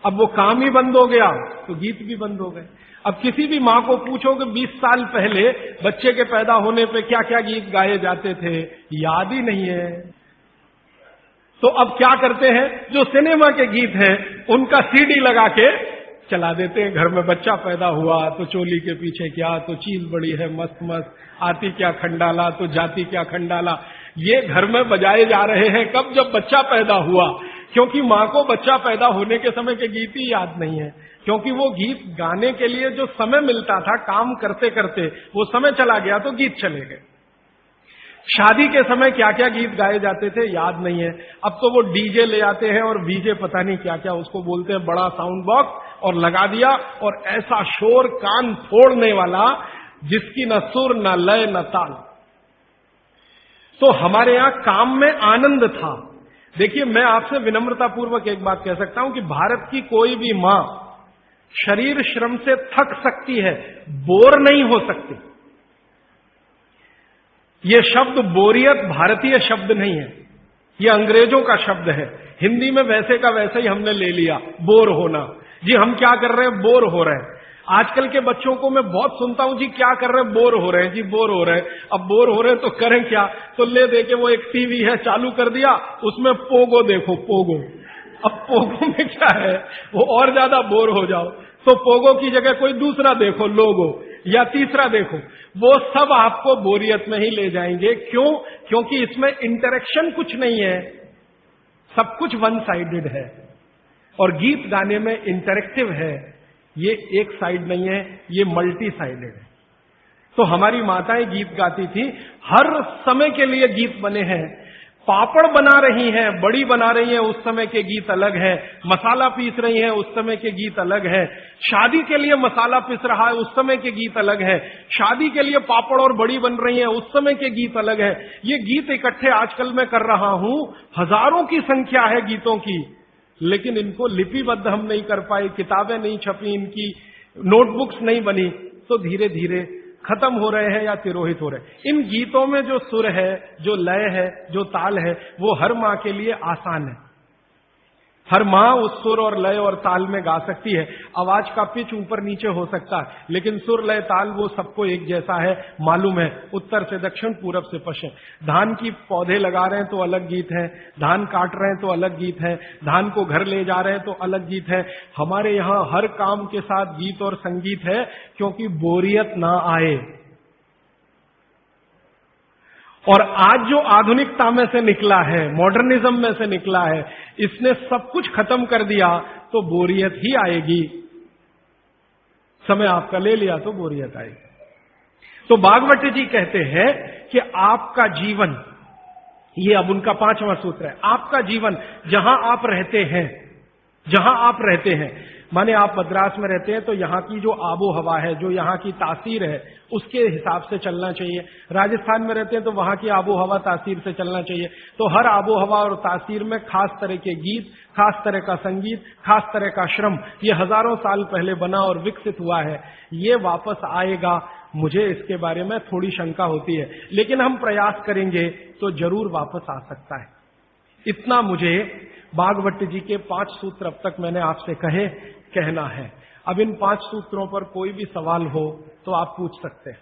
अब वो काम ही बंद हो गया तो गीत भी बंद हो गए। अब किसी भी मां को पूछो कि 20 साल पहले बच्चे के पैदा होने पे क्या क्या गीत गाए जाते थे, याद ही नहीं है। तो अब क्या करते हैं, जो सिनेमा के गीत हैं उनका सीडी लगा के चला देते हैं। घर में बच्चा पैदा हुआ तो चोली के पीछे क्या, तो चीज बड़ी है मस्त मस्त, आती क्या खंडाला तो जाती क्या खंडाला, ये घर में बजाए जा रहे हैं। कब? जब बच्चा पैदा हुआ। क्योंकि मां को बच्चा पैदा होने के समय के गीत ही याद नहीं है, क्योंकि वो गीत गाने के लिए जो समय मिलता था काम करते करते वो समय चला गया तो गीत चले गए। शादी के समय क्या क्या गीत गाए जाते थे याद नहीं है। अब तो वो डीजे ले आते हैं और वीजे पता नहीं क्या क्या उसको बोलते हैं, बड़ा साउंड बॉक्स, और लगा दिया और ऐसा शोर कान फोड़ने वाला जिसकी न सुर न लय न ताल। तो हमारे यहां काम में आनंद था। देखिए, मैं आपसे विनम्रतापूर्वक एक बात कह सकता हूं कि भारत की कोई भी मां शरीर श्रम से थक सकती है, बोर नहीं हो सकती। यह शब्द बोरियत भारतीय शब्द नहीं है, यह अंग्रेजों का शब्द है। हिंदी में वैसे का वैसे ही हमने ले लिया, बोर होना। जी हम क्या कर रहे हैं, बोर हो रहे हैं। आजकल के बच्चों को मैं बहुत सुनता हूं, जी क्या कर रहे हैं, बोर हो रहे हैं। जी बोर हो रहे हैं। अब बोर हो रहे हैं तो करें क्या, तो ले दे के वो एक टीवी है चालू कर दिया, उसमें पोगो देखो, पोगो। अब पोगो में क्या है, वो और ज्यादा बोर हो जाओ तो पोगो की जगह कोई दूसरा देखो, लोगो, या तीसरा देखो। वो सब आपको बोरियत में ही ले जाएंगे। क्यों? क्योंकि इसमें इंटरेक्शन कुछ नहीं है, सब कुछ वन साइडेड है। और गीत गाने में इंटरेक्टिव है, ये एक साइड नहीं है, ये मल्टी साइडेड है। तो हमारी माताएं गीत गाती थी, हर समय के लिए गीत बने हैं। पापड़ बना रही हैं, बड़ी बना रही हैं, उस समय के गीत अलग है। मसाला पीस रही हैं, उस समय के गीत अलग है। शादी के लिए मसाला पीस रहा है, उस समय के गीत अलग है। शादी के लिए पापड़ और बड़ी बन रही हैं, उस समय के गीत अलग है। ये गीत इकट्ठे आजकल मैं कर रहा हूं, हजारों की संख्या है गीतों की, लेकिन इनको लिपिबद्ध हम नहीं कर पाए, किताबें नहीं छपी, इनकी नोटबुक्स नहीं बनी, तो धीरे धीरे खत्म हो रहे हैं या तिरोहित हो रहे हैं। इन गीतों में जो सुर है, जो लय है, जो ताल है, वो हर मां के लिए आसान है। हर मां उस सुर और लय और ताल में गा सकती है। आवाज का पिच ऊपर नीचे हो सकता है, लेकिन सुर लय ताल वो सबको एक जैसा है, मालूम है। उत्तर से दक्षिण, पूरब से पश्चिम। धान की पौधे लगा रहे हैं तो अलग गीत है, धान काट रहे हैं तो अलग गीत है, धान को घर ले जा रहे हैं तो अलग गीत है। हमारे यहां हर काम के साथ गीत और संगीत है, क्योंकि बोरियत ना आए। और आज जो आधुनिकता में से निकला है, मॉडर्निज्म में से निकला है, इसने सब कुछ खत्म कर दिया तो बोरियत ही आएगी। समय आपका ले लिया तो बोरियत आएगी। तो भागवत जी कहते हैं कि आपका जीवन, ये अब उनका 5वां सूत्र है, आपका जीवन जहां आप रहते हैं, जहां आप रहते हैं, माने आप मद्रास में रहते हैं तो यहां की जो आबो हवा है, जो यहां की तासीर है, उसके हिसाब से चलना चाहिए। राजस्थान में रहते हैं तो वहां की आबो हवा तासीर से चलना चाहिए। तो हर आबो हवा और तासीर में खास तरह के गीत, खास तरह का संगीत, खास तरह का श्रम, ये हजारों साल पहले बना और विकसित हुआ है। ये वापस आएगा, मुझे इसके बारे में थोड़ी शंका होती है, लेकिन हम प्रयास करेंगे तो जरूर वापस आ सकता है। इतना मुझे भागवत जी के 5 सूत्र अब तक मैंने आपसे कहना है। अब इन 5 सूत्रों पर कोई भी सवाल हो तो आप पूछ सकते हैं।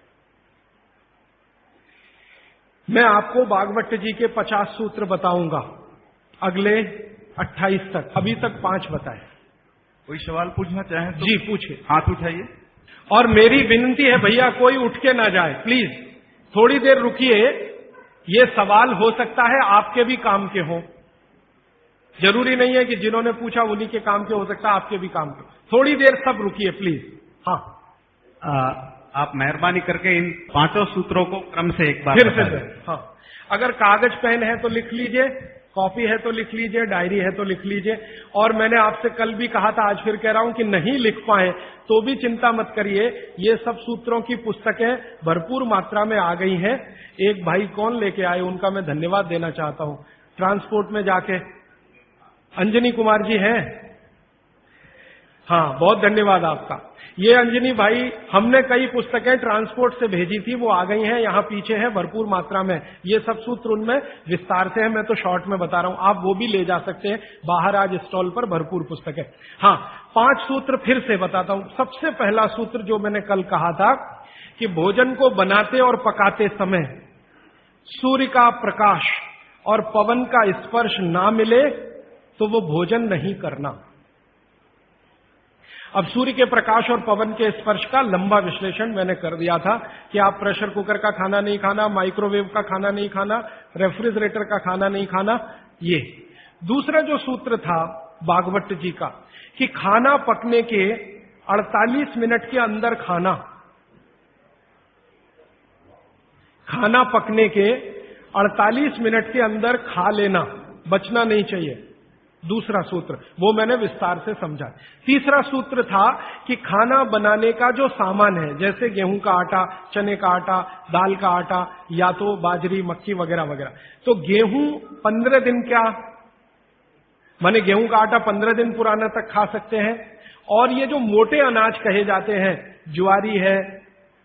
मैं आपको भागवत जी के 50 सूत्र बताऊंगा अगले 28 तक, अभी तक 5 बताए। कोई सवाल पूछना चाहें तो जी पूछिए, हाथ उठाइए। और मेरी विनती है भैया, कोई उठ के ना जाए प्लीज, थोड़ी देर रुकिए। ये सवाल हो सकता है आपके भी काम के हों, जरूरी नहीं है कि जिन्होंने पूछा उन्हीं के काम के, हो सकता है आपके भी काम के। थोड़ी देर सब रुकिए प्लीज। हाँ, आप मेहरबानी करके इन 5 सूत्रों को क्रम से एक बार फिर से। हाँ, अगर कागज पेन है तो लिख लीजिए, कॉपी है तो लिख लीजिए, डायरी है तो लिख लीजिए। और मैंने आपसे कल भी कहा था, आज फिर कह रहा हूं कि नहीं लिख पाए तो भी चिंता मत करिए, ये सब सूत्रों की पुस्तकें भरपूर मात्रा में आ गई हैं। एक भाई कौन लेके आए, उनका मैं धन्यवाद देना चाहता हूं। ट्रांसपोर्ट में जाके अंजनी कुमार जी हैं, हाँ, बहुत धन्यवाद आपका। ये अंजनी भाई, हमने कई पुस्तकें ट्रांसपोर्ट से भेजी थी, वो आ गई हैं, यहाँ पीछे है भरपूर मात्रा में। ये सब सूत्र उनमें विस्तार से है, मैं तो शॉर्ट में बता रहा हूं, आप वो भी ले जा सकते हैं। बाहर आज स्टॉल पर भरपूर पुस्तकें। हाँ, 5 सूत्र फिर से बताता हूं। सबसे पहला सूत्र जो मैंने कल कहा था कि भोजन को बनाते और पकाते समय सूर्य का प्रकाश और पवन का स्पर्श ना मिले तो वो भोजन नहीं करना। अब सूर्य के प्रकाश और पवन के स्पर्श का लंबा विश्लेषण मैंने कर दिया था कि आप प्रेशर कुकर का खाना नहीं खाना, माइक्रोवेव का खाना नहीं खाना, रेफ्रिजरेटर का खाना नहीं खाना। ये दूसरा जो सूत्र था भागवत जी का कि खाना पकने के 48 मिनट के अंदर खाना पकने के 48 मिनट के अंदर खा लेना, बचना नहीं चाहिए। दूसरा सूत्र वो मैंने विस्तार से समझा। तीसरा सूत्र था कि खाना बनाने का जो सामान है, जैसे गेहूं का आटा, चने का आटा, दाल का आटा, या तो बाजरी, मक्की वगैरह वगैरह, तो गेहूं 15 दिन क्या माने गेहूं का आटा 15 दिन पुराना तक खा सकते हैं। और ये जो मोटे अनाज कहे जाते हैं, ज्वारी है,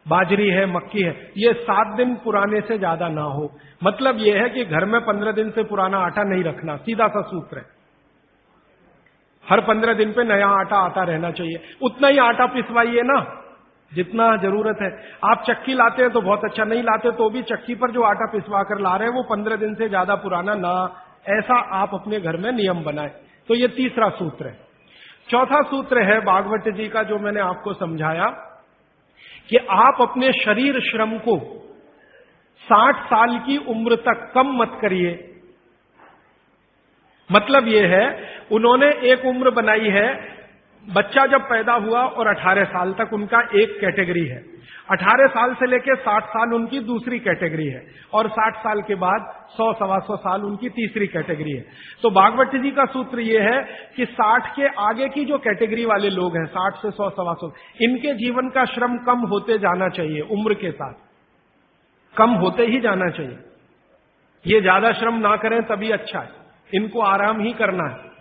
बाजरी है, मक्की है, ये 7 दिन पुराने से ज्यादा ना हो। मतलब यह है कि घर में 15 दिन से पुराना आटा नहीं रखना, सीधा सा सूत्र है। हर 15 दिन पे नया आटा आता रहना चाहिए। उतना ही आटा पिसवाइए ना जितना जरूरत है। आप चक्की लाते हैं तो बहुत अच्छा, नहीं लाते तो भी चक्की पर जो आटा पिसवा कर ला रहे हैं वो 15 दिन से ज्यादा पुराना ना, ऐसा आप अपने घर में नियम बनाएं। तो ये तीसरा सूत्र है। चौथा सूत्र है भागवत जी का जो मैंने आपको समझाया कि आप अपने शरीर श्रम को 60 साल की उम्र तक कम मत करिए। मतलब यह है, उन्होंने एक उम्र बनाई है, बच्चा जब पैदा हुआ और 18 साल तक उनका एक कैटेगरी है, 18 साल से लेकर 60 साल उनकी दूसरी कैटेगरी है, और 60 साल के बाद 100-125 साल उनकी तीसरी कैटेगरी है। तो भागवत जी का सूत्र यह है कि 60 के आगे की जो कैटेगरी वाले लोग हैं, 60 से 100-125, इनके जीवन का श्रम कम होते जाना चाहिए, उम्र के साथ कम होते ही जाना चाहिए। ये ज्यादा श्रम ना करें तभी अच्छा है, इनको आराम ही करना है।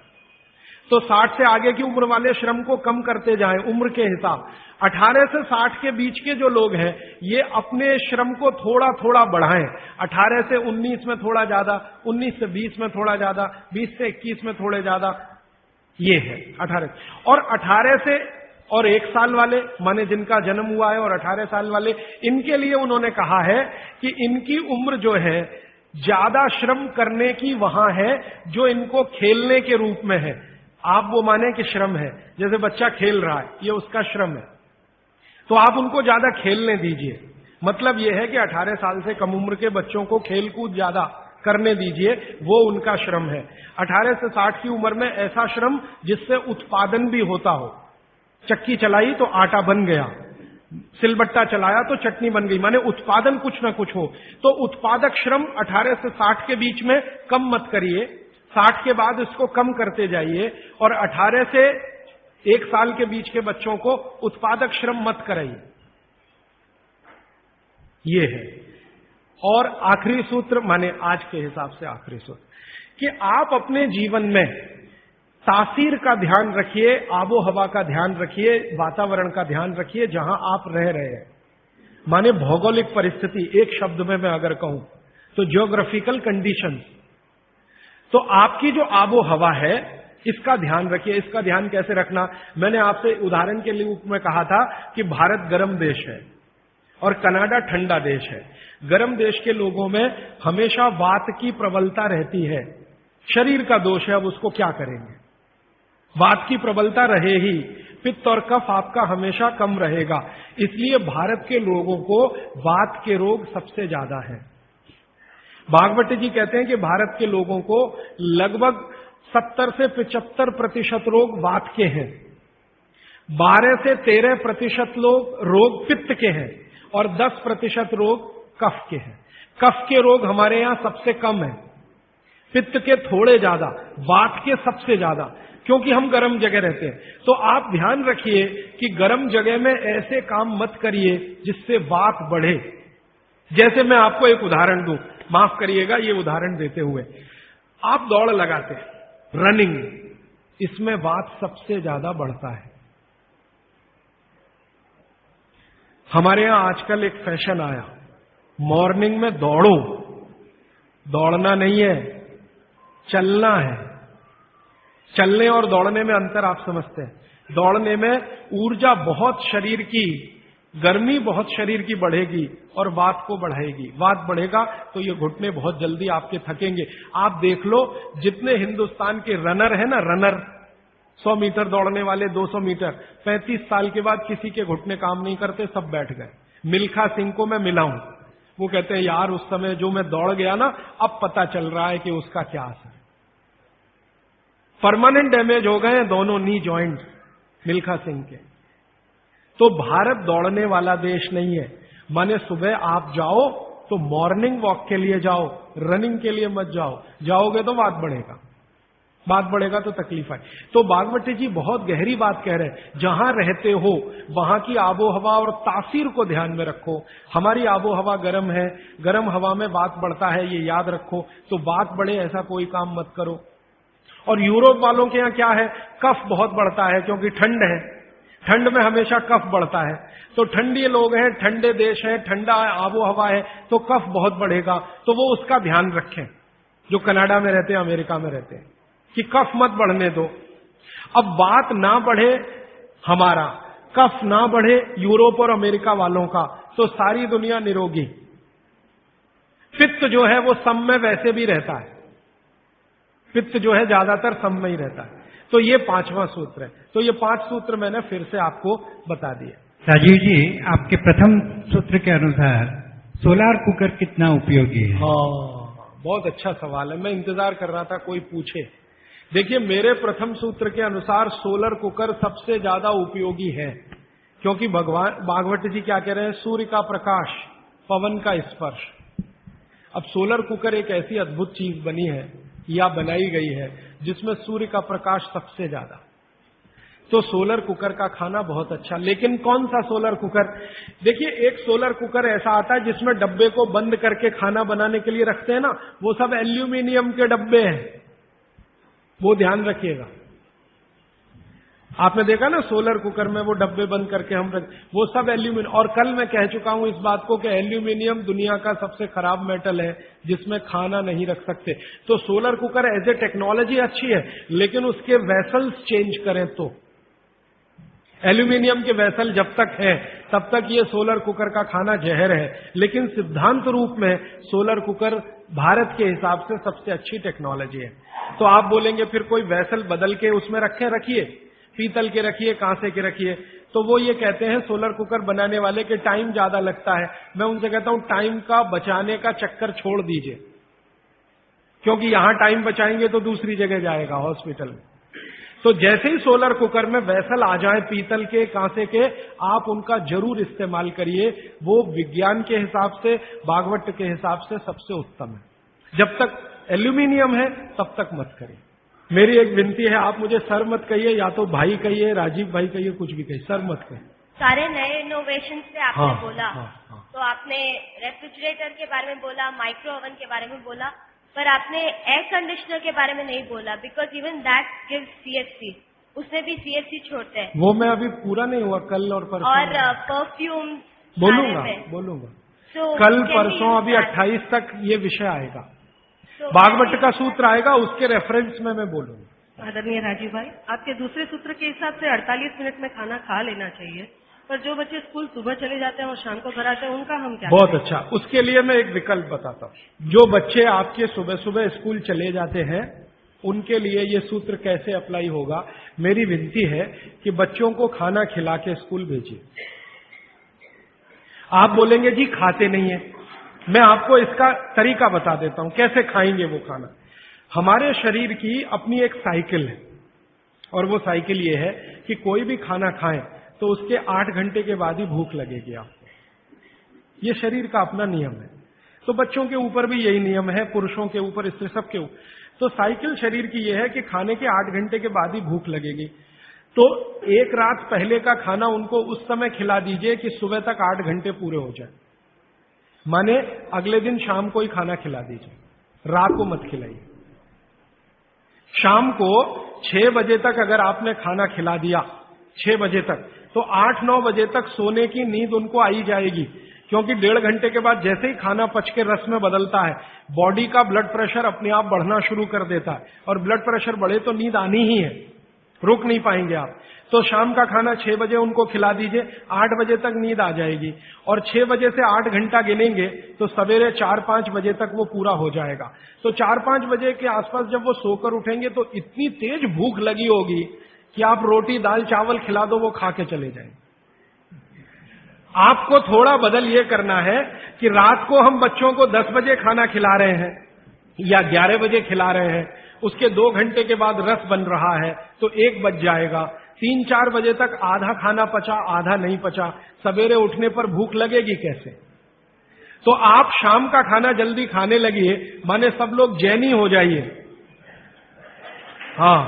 तो 60 से आगे की उम्र वाले श्रम को कम करते जाएं उम्र के हिसाब। 18 से 60 के बीच के जो लोग हैं ये अपने श्रम को थोड़ा थोड़ा बढ़ाएं। 18 से 19 में थोड़ा ज्यादा, 19 से 20 में थोड़ा ज्यादा, 20 से 21 में थोड़े ज्यादा, ये है 18। और 18 से और 1 साल वाले, माने जिनका जन्म हुआ है, और 18 साल वाले, इनके लिए उन्होंने कहा है कि इनकी उम्र जो है ज्यादा श्रम करने की वहां है जो इनको खेलने के रूप में है। आप वो माने कि श्रम है, जैसे बच्चा खेल रहा है, ये उसका श्रम है, तो आप उनको ज्यादा खेलने दीजिए। मतलब यह है कि 18 साल से कम उम्र के बच्चों को खेल कूद ज्यादा करने दीजिए, वो उनका श्रम है। 18 से 60 की उम्र में ऐसा श्रम जिससे उत्पादन भी होता हो। चक्की चलाई तो आटा बन गया, सिलबट्टा चलाया तो चटनी बन गई, माने उत्पादन कुछ ना कुछ हो। तो उत्पादक श्रम 18 से 60 के बीच में कम मत करिए, 60 के बाद इसको कम करते जाइए, और 18 से 1 साल के बीच के बच्चों को उत्पादक श्रम मत कराइए। ये है। और आखिरी सूत्र, माने आज के हिसाब से आखिरी सूत्र, कि आप अपने जीवन में तासीर का ध्यान रखिए, आबो हवा का ध्यान रखिए, वातावरण का ध्यान रखिए जहां आप रह रहे हैं। माने भौगोलिक परिस्थिति, एक शब्द में मैं अगर कहूं तो ज्योग्राफिकल कंडीशंस। तो आपकी जो आबो हवा है इसका ध्यान रखिए। इसका ध्यान कैसे रखना, मैंने आपसे उदाहरण के लिए में कहा था कि भारत गर्म देश है और कनाडा ठंडा देश है। गर्म देश के लोगों में हमेशा वात की प्रबलता रहती है, शरीर का दोष है, अब उसको क्या करेंगे। वात की प्रबलता रहे ही, पित्त और कफ आपका हमेशा कम रहेगा। इसलिए भारत के लोगों को वात के रोग सबसे ज्यादा हैं। भागवत जी कहते हैं कि भारत के लोगों को लगभग 70 से 75% रोग वात के हैं, 12 से 13% रोग पित्त के हैं, और 10% रोग कफ के हैं। कफ के रोग हमारे यहां सबसे कम है, पित्त के थोड़े ज्यादा, वात के सबसे ज्यादा, क्योंकि हम गर्म जगह रहते हैं। तो आप ध्यान रखिए कि गर्म जगह में ऐसे काम मत करिए जिससे वात बढ़े। जैसे मैं आपको एक उदाहरण दूं, माफ करिएगा ये उदाहरण देते हुए, आप दौड़ लगाते हैं, रनिंग, इसमें वात सबसे ज्यादा बढ़ता है। हमारे यहां आजकल एक फैशन आया, मॉर्निंग में दौड़ो। दौड़ना नहीं है, चलना है। चलने और दौड़ने में अंतर आप समझते हैं। दौड़ने में ऊर्जा बहुत शरीर की, गर्मी बहुत शरीर की बढ़ेगी और वात को बढ़ाएगी। वात बढ़ेगा तो ये घुटने बहुत जल्दी आपके थकेंगे। आप देख लो, जितने हिंदुस्तान के रनर है ना, रनर 100 मीटर दौड़ने वाले, 200 मीटर, 35 साल के बाद किसी के घुटने काम नहीं करते, सब बैठ गए। मिल्खा सिंह को मैं मिला हूं, वो कहते हैं यार उस समय जो मैं दौड़ गया ना, अब पता चल रहा है कि उसका क्या असर है। परमानेंट डैमेज हो गए हैं दोनों नी जॉइंट मिल्खा सिंह के। तो भारत दौड़ने वाला देश नहीं है। माने सुबह आप जाओ तो मॉर्निंग वॉक के लिए जाओ, रनिंग के लिए मत जाओ। जाओगे तो बात बढ़ेगा, बात बढ़ेगा तो तकलीफ है। तो बागवती जी बहुत गहरी बात कह रहे हैं। जहां रहते हो वहां की आबो हवा और तासीर को ध्यान में रखो। हमारी आबो हवा गर्म है, गर्म हवा में बात बढ़ता है, ये याद रखो। तो बात बढ़े ऐसा कोई काम मत करो। और यूरोप वालों के यहां क्या है, कफ बहुत बढ़ता है क्योंकि ठंड है, ठंड में हमेशा कफ बढ़ता है। तो ठंडी लोग हैं, ठंडे देश है, ठंडा आबो हवा है, तो कफ बहुत बढ़ेगा। तो वो उसका ध्यान रखें जो कनाडा में रहते हैं, अमेरिका में रहते हैं, कि कफ मत बढ़ने दो। अब बात ना बढ़े हमारा, कफ ना बढ़े यूरोप और अमेरिका वालों का, तो सारी दुनिया निरोगी। पित्त जो है वो सम में वैसे भी रहता है, पित्त जो है ज्यादातर सम में ही रहता है। तो ये 5वां सूत्र है। तो ये 5 सूत्र मैंने फिर से आपको बता दिए। राजीव जी, आपके प्रथम सूत्र के अनुसार सोलार कुकर कितना उपयोगी है? हाँ, बहुत अच्छा सवाल है, मैं इंतजार कर रहा था कोई पूछे। देखिए, मेरे प्रथम सूत्र के अनुसार सोलर कुकर सबसे ज्यादा उपयोगी है, क्योंकि भगवान भागवत जी क्या कह रहे हैं, सूर्य का प्रकाश, पवन का स्पर्श। अब सोलर कुकर एक ऐसी अद्भुत चीज बनी है या बनाई गई है जिसमें सूर्य का प्रकाश सबसे ज्यादा। तो सोलर कुकर का खाना बहुत अच्छा। लेकिन कौन सा सोलर कुकर? देखिए, एक सोलर कुकर ऐसा आता है जिसमें डब्बे को बंद करके खाना बनाने के लिए रखते हैं ना, वो सब एल्यूमिनियम के डब्बे हैं, वो ध्यान रखिएगा। आपने देखा ना सोलर कुकर में वो डब्बे बंद करके हम रख, वो सब एल्यूमिनियम। और कल मैं कह चुका हूं इस बात को कि एल्यूमिनियम दुनिया का सबसे खराब मेटल है जिसमें खाना नहीं रख सकते। तो solar cooker as a technology अच्छी है, लेकिन उसके वेसल्स चेंज करें तो। एल्यूमिनियम के वेसल जब तक है तब तक ये सोलर कुकर का खाना जहर है। लेकिन सिद्धांत रूप में सोलर कुकर भारत के हिसाब से सबसे अच्छी टेक्नोलॉजी है। तो आप बोलेंगे फिर कोई वेसल बदल के उसमें रखिए, पीतल के रखिए, कांसे के रखिए। तो वो ये कहते हैं सोलर कुकर बनाने वाले के टाइम ज्यादा लगता है। मैं उनसे कहता हूं टाइम का बचाने का चक्कर छोड़ दीजिए, क्योंकि यहां टाइम बचाएंगे तो दूसरी जगह जाएगा, हॉस्पिटल में। तो जैसे ही सोलर कुकर में वेसल आ जाए पीतल के, कांसे के, आप उनका जरूर इस्तेमाल करिए। वो विज्ञान के हिसाब से, भागवत के हिसाब से सबसे उत्तम है। जब तक एल्यूमिनियम है तब तक मत करिए। मेरी एक विनती है, आप मुझे सर मत कहिए, या तो भाई कहिए, राजीव भाई कहिए, कुछ भी कहिए, सर मत कहिए। सारे नए इनोवेशन से आपने हाँ, बोला। हाँ। तो आपने रेफ्रिजरेटर के बारे में बोला, माइक्रो ओवन के बारे में बोला, पर आपने एयर कंडीशनर के बारे में नहीं बोला, because even that gives CFC, उसमें भी सीएफसी छोड़ते हैं। वो मैं अभी पूरा नहीं हुआ, कल और परसों। और परफ्यूम बोलूंगा कल परसों, अभी 28 तक ये विषय आएगा। भागवत का सूत्र आएगा, उसके रेफरेंस में मैं बोलूंगा। आदरणीय राजीव भाई, आपके दूसरे सूत्र के हिसाब से 48 मिनट में खाना खा लेना चाहिए, पर जो बच्चे स्कूल सुबह चले जाते हैं और शाम को घर आते हैं, उनका हम क्या बहुत अच्छा, उसके लिए मैं एक विकल्प बताता हूं। जो बच्चे आपके सुबह सुबह स्कूल चले जाते हैं, उनके लिए ये सूत्र कैसे अप्लाई होगा। मेरी विनती है कि बच्चों को खाना खिला के स्कूल भेजिए। आप बोलेंगे जी खाते नहीं है, मैं आपको इसका तरीका बता देता हूं कैसे खाएंगे वो खाना। हमारे शरीर की अपनी एक साइकिल है, और वो साइकिल ये है कि कोई भी खाना खाएं तो उसके 8 घंटे के बाद ही भूख लगेगी आपको। ये शरीर का अपना नियम है। तो बच्चों के ऊपर भी यही नियम है, पुरुषों के ऊपर, स्त्री सबके ऊपर। तो साइकिल शरीर की यह है कि खाने के 8 घंटे के बाद ही भूख लगेगी। तो एक रात पहले का खाना उनको उस समय खिला दीजिए कि सुबह तक 8 घंटे पूरे हो जाए। माने अगले दिन शाम को ही खाना खिला दीजिए, रात को मत खिलाइए। शाम को 6 बजे तक अगर आपने खाना खिला दिया, 6 बजे तक, तो 8-9 बजे तक सोने की नींद उनको आई जाएगी, क्योंकि 1.5 घंटे के बाद जैसे ही खाना पच के रस में बदलता है, बॉडी का ब्लड प्रेशर अपने आप बढ़ना शुरू कर देता है, और ब्लड प्रेशर बढ़े तो नींद आनी ही है, रुक नहीं पाएंगे आप। तो शाम का खाना 6 बजे उनको खिला दीजिए, 8 बजे तक नींद आ जाएगी, और 6 बजे से 8 घंटा गिनेंगे तो सवेरे 4-5 बजे तक वो पूरा हो जाएगा। तो 4-5 बजे के आसपास जब वो सोकर उठेंगे तो इतनी तेज भूख लगी होगी कि आप रोटी दाल चावल खिला दो वो खा के चले जाएंगे। आपको थोड़ा बदल ये करना है कि रात को हम बच्चों को 10 बजे खाना खिला रहे हैं या 11 बजे खिला रहे हैं, उसके 2 घंटे के बाद रस बन रहा है तो 1 बज जाएगा। 3-4 बजे तक आधा खाना पचा आधा नहीं पचा, सवेरे उठने पर भूख लगेगी कैसे? तो आप शाम का खाना जल्दी खाने लगिए, माने सब लोग जैनी हो जाइए। हाँ,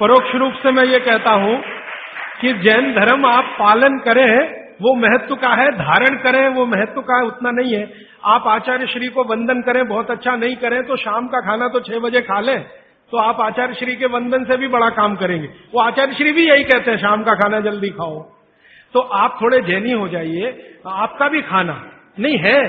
परोक्ष रूप से मैं ये कहता हूं कि जैन धर्म आप पालन करें, वो महत्व का है, धारण करें वो महत्व का है, उतना नहीं है। आप आचार्य श्री को वंदन करें, बहुत अच्छा नहीं करें तो शाम का खाना तो 6 बजे खा लें, तो आप आचार्य श्री के वंदन से भी बड़ा काम करेंगे। वो आचार्य श्री भी यही कहते हैं, शाम का खाना जल्दी खाओ। तो आप थोड़े जैनी हो जाइए, आपका भी खाना नहीं है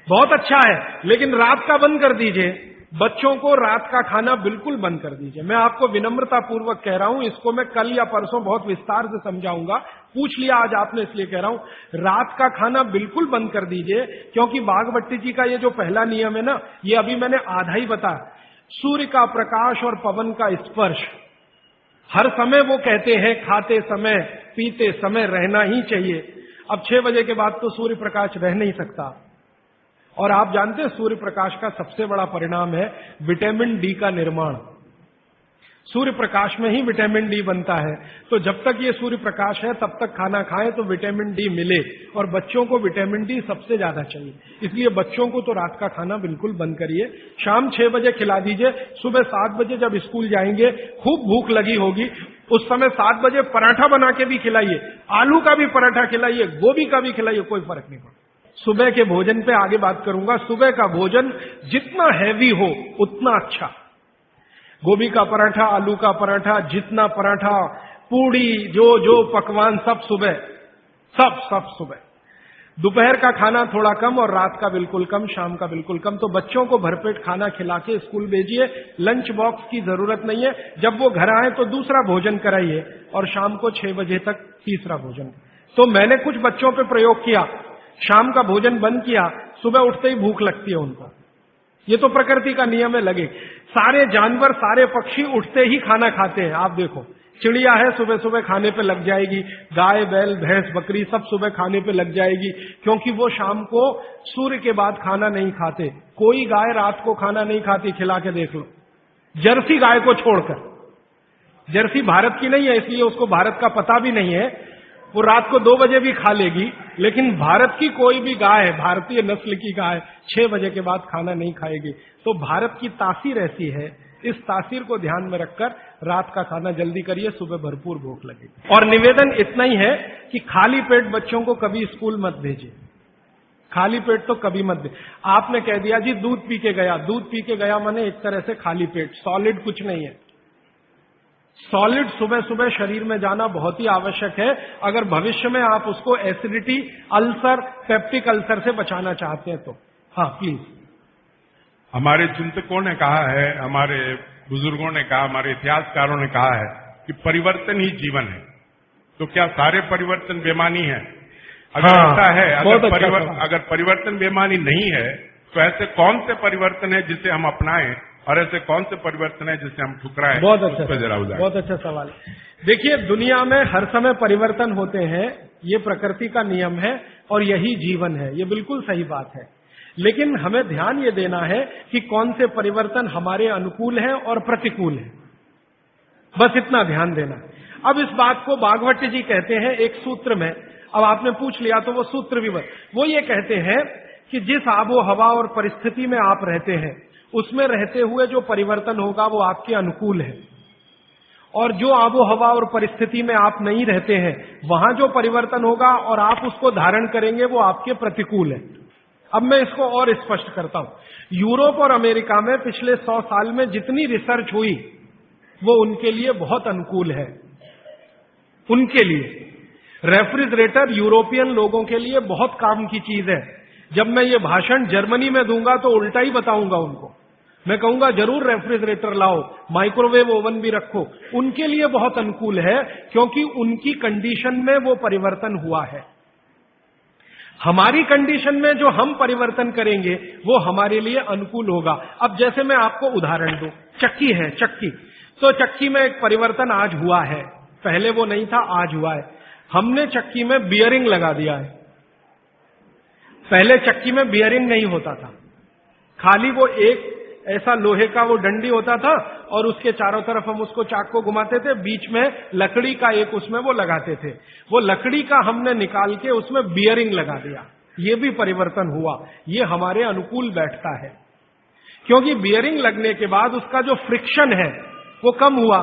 बहुत अच्छा है, लेकिन रात का बंद कर दीजिए। बच्चों को रात का खाना बिल्कुल बंद कर दीजिए। मैं आपको विनम्रता पूर्वक कह रहा हूं, इसको मैं कल या परसों बहुत विस्तार से समझाऊंगा, पूछ लिया आज आपने इसलिए कह रहा हूं। रात का खाना बिल्कुल बंद कर दीजिए, क्योंकि बागवती जी का ये जो पहला नियम है ना, ये अभी मैंने आधा ही बताया। सूर्य का प्रकाश और पवन का स्पर्श हर समय वो कहते हैं खाते समय पीते समय रहना ही चाहिए। अब 6 बजे के बाद तो सूर्य प्रकाश रह नहीं सकता, और आप जानते हैं सूर्य प्रकाश का सबसे बड़ा परिणाम है विटामिन डी का निर्माण। सूर्य प्रकाश में ही विटामिन डी बनता है, तो जब तक ये सूर्य प्रकाश है तब तक खाना खाएं तो विटामिन डी मिले, और बच्चों को विटामिन डी सबसे ज्यादा चाहिए। इसलिए बच्चों को तो रात का खाना बिल्कुल बंद करिए, शाम 6 बजे खिला दीजिए। सुबह 7 बजे जब स्कूल जाएंगे खूब भूख लगी होगी, उस समय 7 बजे पराठा बना के भी खिलाइए, आलू का भी पराठा खिलाइए, गोभी का भी खिलाइए, कोई फर्क नहीं पड़ता। सुबह के भोजन पे आगे बात करूंगा। सुबह का भोजन जितना हैवी हो उतना अच्छा। गोभी का पराठा, आलू का पराठा, जितना पराठा, पूड़ी, जो पकवान सब सुबह, सब सुबह। दोपहर का खाना थोड़ा कम और रात का बिल्कुल कम, शाम का बिल्कुल कम। तो बच्चों को भरपेट खाना खिला के स्कूल भेजिए। लंच बॉक्स की जरूरत नहीं है। जब वो घर आए तो दूसरा भोजन कराइए, और शाम को 6 बजे तक तीसरा भोजन। तो मैंने कुछ बच्चों पे प्रयोग किया, शाम का भोजन बंद किया, सुबह उठते ही भूख लगती है उनको। ये तो प्रकृति का नियम है, लगे। सारे जानवर, सारे पक्षी उठते ही खाना खाते हैं। आप देखो, चिड़िया है सुबह सुबह खाने पे लग जाएगी, गाय बैल भैंस बकरी सब सुबह खाने पे लग जाएगी, क्योंकि वो शाम को सूर्य के बाद खाना नहीं खाते। कोई गाय रात को खाना नहीं खाती, खिला के देख लो, जर्सी गाय को छोड़कर। जर्सी भारत की नहीं है, इसलिए उसको भारत का पता भी नहीं है। वो रात को 2 बजे भी खा लेगी, लेकिन भारत की कोई भी गाय, भारतीय नस्ल की गाय 6 बजे के बाद खाना नहीं खाएगी। तो भारत की तासीर ऐसी है, इस तासीर को ध्यान में रखकर रात का खाना जल्दी करिए, सुबह भरपूर भूख लगेगी। और निवेदन इतना ही है कि खाली पेट बच्चों को कभी स्कूल मत भेजिए। खाली पेट तो कभी मत दे। आपने कह दिया जी दूध पी के गया, दूध पी के गया माने एक तरह से खाली पेट, सॉलिड कुछ नहीं है। सॉलिड सुबह सुबह शरीर में जाना बहुत ही आवश्यक है, अगर भविष्य में आप उसको एसिडिटी, अल्सर, पेप्टिक अल्सर से बचाना चाहते हैं तो। हाँ प्लीज। हमारे चिंतकों ने कहा है, हमारे बुजुर्गों ने कहा, हमारे इतिहासकारों ने कहा है कि परिवर्तन ही जीवन है। तो क्या सारे परिवर्तन बेमानी है? अगर ऐसा है, अगर परिवर्तन बेमानी नहीं है, तो ऐसे कौन से परिवर्तन है जिसे हम अपनाएं, और ऐसे कौन से परिवर्तन है जिसे हम ठुकराएं? बहुत अच्छा सवाल। देखिए, दुनिया में हर समय परिवर्तन होते हैं, ये प्रकृति का नियम है और यही जीवन है, ये बिल्कुल सही बात है। लेकिन हमें ध्यान ये देना है कि कौन से परिवर्तन हमारे अनुकूल हैं और प्रतिकूल हैं, बस इतना ध्यान देना। अब इस बात को बागवती जी कहते हैं एक सूत्र में। अब आपने पूछ लिया तो वो सूत्र भी वो ये कहते हैं कि जिस आबो हवा और परिस्थिति में आप रहते हैं, उसमें रहते हुए जो परिवर्तन होगा वो आपके अनुकूल है, और जो आबो हवा और परिस्थिति में आप नहीं रहते हैं, वहां जो परिवर्तन होगा और आप उसको धारण करेंगे वो आपके प्रतिकूल है। अब मैं इसको और स्पष्ट करता हूं। यूरोप और अमेरिका में पिछले 100 साल में जितनी रिसर्च हुई वो उनके लिए बहुत अनुकूल है, उनके लिए। रेफ्रिजरेटर यूरोपियन लोगों के लिए बहुत काम की चीज है। जब मैं ये भाषण जर्मनी में दूंगा तो उल्टा ही बताऊंगा उनको। मैं कहूंगा जरूर रेफ्रिजरेटर लाओ, माइक्रोवेव ओवन भी रखो। उनके लिए बहुत अनुकूल है क्योंकि उनकी कंडीशन में वो परिवर्तन हुआ है। हमारी कंडीशन में जो हम परिवर्तन करेंगे वो हमारे लिए अनुकूल होगा। अब जैसे मैं आपको उदाहरण दूं, चक्की है, चक्की, तो चक्की में एक परिवर्तन आज हुआ है, पहले वो नहीं था, आज हुआ है। हमने चक्की में बियरिंग लगा दिया है। पहले चक्की में बियरिंग नहीं होता था, खाली वो एक ऐसा लोहे का वो डंडी होता था और उसके चारों तरफ हम उसको चाक को घुमाते थे, बीच में लकड़ी का एक उसमें वो लगाते थे। वो लकड़ी का हमने निकाल के उसमें बियरिंग लगा दिया। ये भी परिवर्तन हुआ, ये हमारे अनुकूल बैठता है क्योंकि बियरिंग लगने के बाद उसका जो फ्रिक्शन है वो कम हुआ,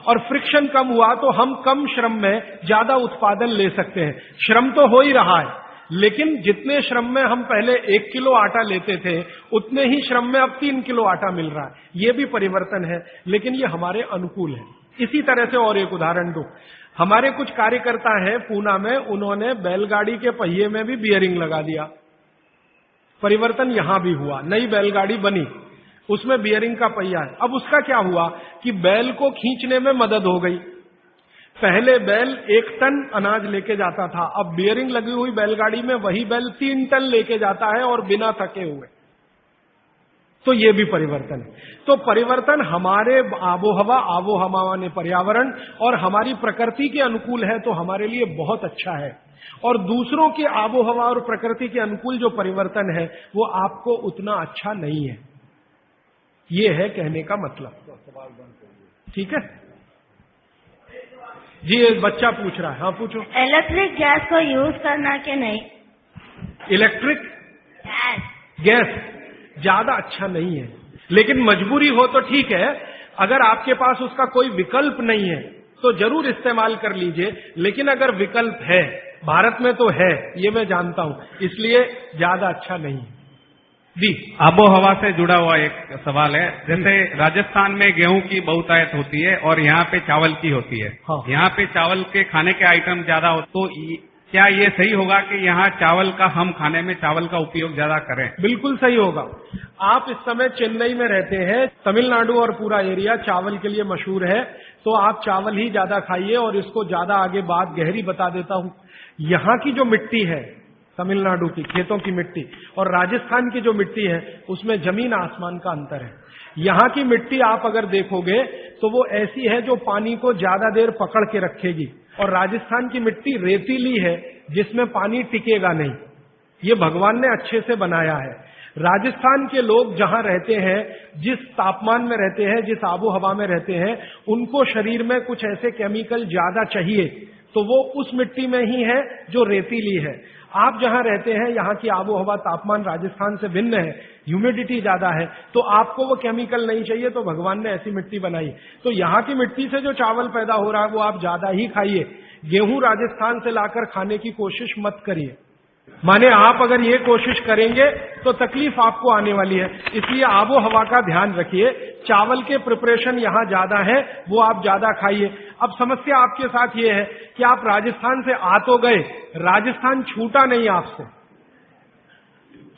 और फ्रिक्शन कम हुआ तो हम कम श्रम में ज्यादा उत्पादन ले सकते हैं। श्रम तो हो ही रहा है, लेकिन जितने श्रम में हम पहले 1 किलो आटा लेते थे उतने ही श्रम में अब 3 किलो आटा मिल रहा है। ये भी परिवर्तन है, लेकिन ये हमारे अनुकूल है। इसी तरह से और एक उदाहरण दूं, हमारे कुछ कार्यकर्ता हैं पूना में, उन्होंने बैलगाड़ी के पहिए में भी बियरिंग लगा दिया। परिवर्तन यहां भी हुआ, नई बैलगाड़ी बनी, उसमें बियरिंग का पहिया है। अब उसका क्या हुआ कि बैल को खींचने में मदद हो गई। पहले बैल 1 टन अनाज लेके जाता था, अब बियरिंग लगी हुई बैलगाड़ी में वही बैल 3 टन लेके जाता है और बिना थके हुए। तो ये भी परिवर्तन है। तो परिवर्तन हमारे आबोहवा ने पर्यावरण और हमारी प्रकृति के अनुकूल है तो हमारे लिए बहुत अच्छा है, और दूसरों के आबोहवा और प्रकृति के अनुकूल जो परिवर्तन है वो आपको उतना अच्छा नहीं है। ये है कहने का मतलब। ठीक है जी, एक बच्चा पूछ रहा है। हाँ पूछो। इलेक्ट्रिक गैस को यूज करना कि नहीं? इलेक्ट्रिक गैस ज्यादा अच्छा नहीं है, लेकिन मजबूरी हो तो ठीक है। अगर आपके पास उसका कोई विकल्प नहीं है तो जरूर इस्तेमाल कर लीजिए, लेकिन अगर विकल्प है, भारत में तो है, ये मैं जानता हूं, इसलिए ज्यादा अच्छा नहीं है। जी, आबो हवा से जुड़ा हुआ एक सवाल है। जैसे राजस्थान में गेहूं की बहुतायत होती है और यहाँ पे चावल की होती है। हाँ। यहाँ पे चावल के खाने के आइटम ज्यादा हो, तो क्या ये सही होगा कि यहाँ चावल का, हम खाने में चावल का उपयोग ज्यादा करें? बिल्कुल सही होगा। आप इस समय चेन्नई में रहते हैं, तमिलनाडु और पूरा एरिया चावल के लिए मशहूर है, तो आप चावल ही ज्यादा खाइए। और इसको ज्यादा आगे बात गहरी बता देता हूं। यहाँ की जो मिट्टी है, तमिलनाडु की खेतों की मिट्टी और राजस्थान की जो मिट्टी है, उसमें जमीन आसमान का अंतर है। यहाँ की मिट्टी आप अगर देखोगे तो वो ऐसी है जो पानी को ज्यादा देर पकड़ के रखेगी, और राजस्थान की मिट्टी रेतीली है जिसमें पानी टिकेगा नहीं। ये भगवान ने अच्छे से बनाया है। राजस्थान के लोग जहां रहते हैं, जिस तापमान में रहते हैं, जिस आबो हवा में रहते हैं, उनको शरीर में कुछ ऐसे केमिकल ज्यादा चाहिए, तो वो उस मिट्टी में ही है जो रेतीली है। आप जहां रहते हैं, यहाँ की आबो हवा तापमान राजस्थान से भिन्न है, ह्यूमिडिटी ज्यादा है, तो आपको वो केमिकल नहीं चाहिए, तो भगवान ने ऐसी मिट्टी बनाई। तो यहाँ की मिट्टी से जो चावल पैदा हो रहा है वो आप ज्यादा ही खाइए। गेहूं राजस्थान से लाकर खाने की कोशिश मत करिए। माने आप अगर ये कोशिश करेंगे तो तकलीफ आपको आने वाली है। इसलिए आबो हवा का ध्यान रखिए। चावल के प्रिपरेशन यहाँ ज्यादा है, वो आप ज्यादा खाइए। अब समस्या आपके साथ ये है कि आप राजस्थान से आ तो गए, राजस्थान छूटा नहीं आपसे,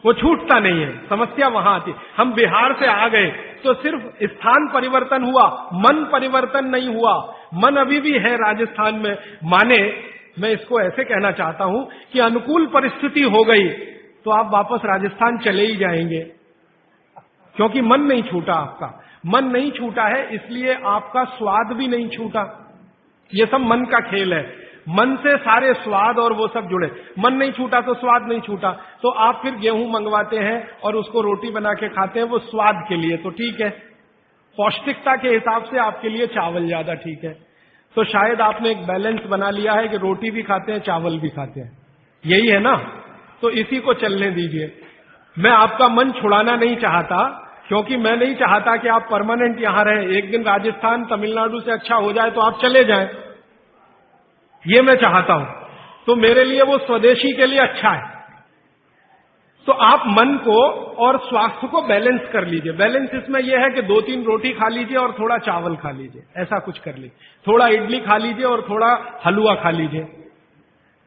वो छूटता नहीं है। समस्या वहां आती। हम बिहार से आ गए तो सिर्फ स्थान परिवर्तन हुआ, मन परिवर्तन नहीं हुआ। मन अभी भी है राजस्थान में। माने मैं इसको ऐसे कहना चाहता हूं कि अनुकूल परिस्थिति हो गई तो आप वापस राजस्थान चले ही जाएंगे, क्योंकि मन नहीं छूटा। आपका मन नहीं छूटा है, इसलिए आपका स्वाद भी नहीं छूटा। ये सब मन का खेल है। मन से सारे स्वाद और वो सब जुड़े। मन नहीं छूटा तो स्वाद नहीं छूटा। तो आप फिर गेहूं मंगवाते हैं और उसको रोटी बना के खाते हैं, वो स्वाद के लिए तो ठीक है। पौष्टिकता के हिसाब से आपके लिए चावल ज्यादा ठीक है। तो शायद आपने एक बैलेंस बना लिया है कि रोटी भी खाते हैं, चावल भी खाते हैं। यही है ना? तो इसी को चलने दीजिए। मैं आपका मन छुड़ाना नहीं चाहता, क्योंकि मैं नहीं चाहता कि आप परमानेंट यहां रहें। एक दिन राजस्थान तमिलनाडु से अच्छा हो जाए तो आप चले जाएं, ये मैं चाहता हूं। तो मेरे लिए वो स्वदेशी के लिए अच्छा है। तो आप मन को और स्वास्थ्य को बैलेंस कर लीजिए। बैलेंस इसमें यह है कि 2-3 रोटी खा लीजिए और थोड़ा चावल खा लीजिए, ऐसा कुछ कर लीजिए। थोड़ा इडली खा लीजिए और थोड़ा हलवा खा लीजिए।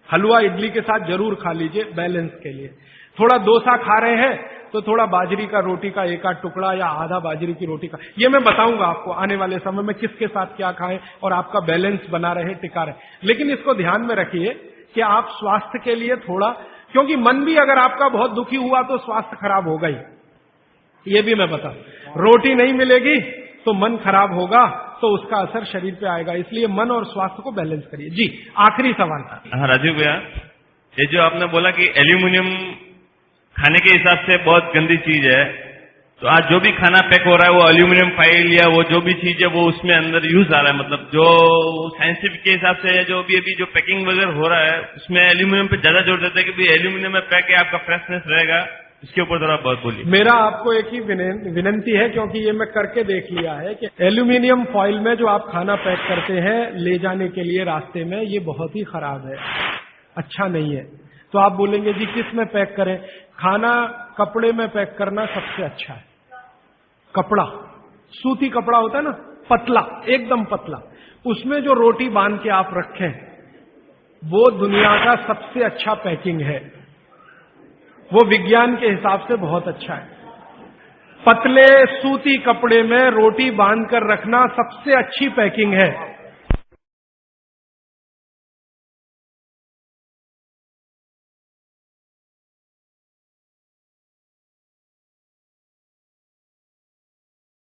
हलवा इडली के साथ जरूर खा लीजिए बैलेंस के लिए। थोड़ा डोसा खा रहे हैं तो थोड़ा बाजरी का रोटी का एक आध टुकड़ा या आधा बाजरी की रोटी का, ये मैं बताऊंगा आपको आने वाले समय में किसके साथ क्या खाएं और आपका बैलेंस बना रहे, टिका रहे। लेकिन इसको ध्यान में रखिए कि आप स्वास्थ्य के लिए थोड़ा, क्योंकि मन भी अगर आपका बहुत दुखी हुआ तो स्वास्थ्य खराब होगा ही, ये भी मैं बता। रोटी नहीं मिलेगी तो मन खराब होगा तो उसका असर शरीर पे आएगा, इसलिए मन और स्वास्थ्य को बैलेंस करिए। जी आखिरी सवाल। हाँ राजीव भैया, ये जो आपने बोला कि एल्यूमिनियम खाने के हिसाब से बहुत गंदी चीज है, तो आज जो भी खाना पैक हो रहा है वो एल्यूमिनियम फाइल या वो जो भी चीज है वो उसमें अंदर यूज आ रहा है, मतलब जो साइंटिफिक के हिसाब से जो भी अभी जो पैकिंग वगैरह हो रहा है उसमें एल्यूमिनियम पे ज्यादा जोर देता है कि भाई एल्यूमिनियम में पैक है, आपका फ्रेशनेस रहेगा, इसके ऊपर थोड़ा बहुत बोलिए। मेरा आपको एक ही विनंती है, क्योंकि ये मैं करके देख लिया है कि एल्यूमिनियम फॉइल में जो आप खाना पैक करते हैं ले जाने के लिए रास्ते में, ये बहुत ही खराब है, अच्छा नहीं है। तो आप बोलेंगे जी किस में पैक करें? खाना कपड़े में पैक करना सबसे अच्छा है। कपड़ा, सूती कपड़ा होता है ना, पतला, एकदम पतला, उसमें जो रोटी बांध के आप रखें वो दुनिया का सबसे अच्छा पैकिंग है, वो विज्ञान के हिसाब से बहुत अच्छा है। पतले सूती कपड़े में रोटी बांधकर रखना सबसे अच्छी पैकिंग है।